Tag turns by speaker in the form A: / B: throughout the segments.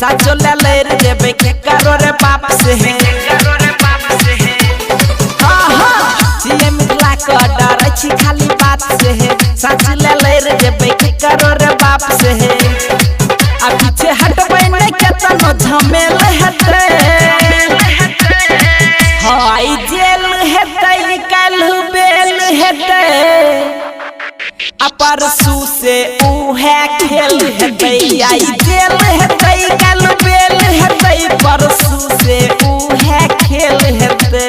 A: साचो ले ले रे जेबे के करो रे बाप से है सीएम मिला को डर छी खाली बात से है साच ले ले रे जेबे के करो रे बाप से है आ पीछे हटबै नै केतनो झमेल हेतै हाय जेल हेतै काल्हू बेल हेतै परसू से उहे खेल हेतै आई जेल हेतै काल्हू बेल हेतै परसू से उहे खेल हेतै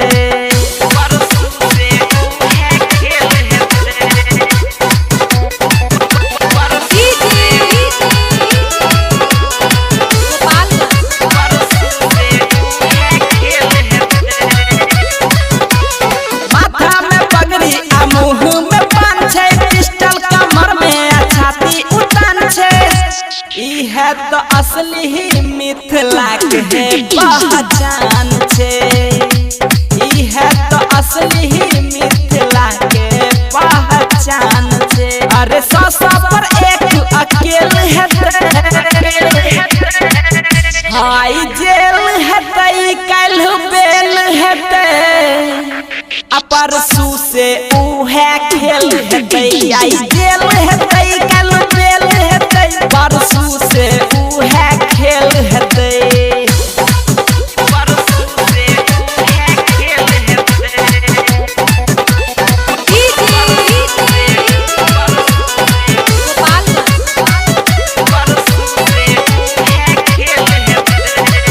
A: है तो असली ही मिथिला के पहचान छे ई है तो असली ही मिथिला के पहचान छे अरे सौ पर एक अकेल हेतै हाय जेल हेतै काल्हू बेल हेतै परसू से उहे खेल हेतै आई जेल हेतै काल्हू बेल हेतै परसू से उहे खेल हेतै परसू से उहे खेल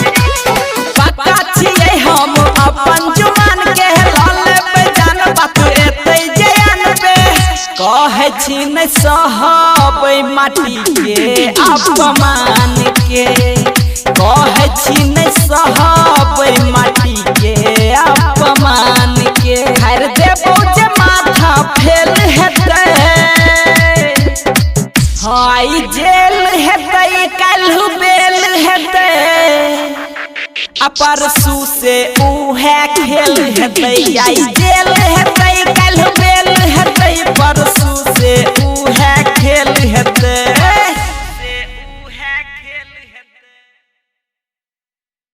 A: पक्का छियै हम अपन जुबान के लाल पे जान बात एतै जयान पे कहे छी नै सहबै माटी के अपमान के कहे छी नै सहबै माटी के अपमान के खैर देबो जे माथा फेल हेतै हाय जेल हेतै काल्हू बेल हेतै परसू से उहे खेल हेतै आई जेल हेतै काल्हू बेल हेतै परसू से उहे खेल हेतै।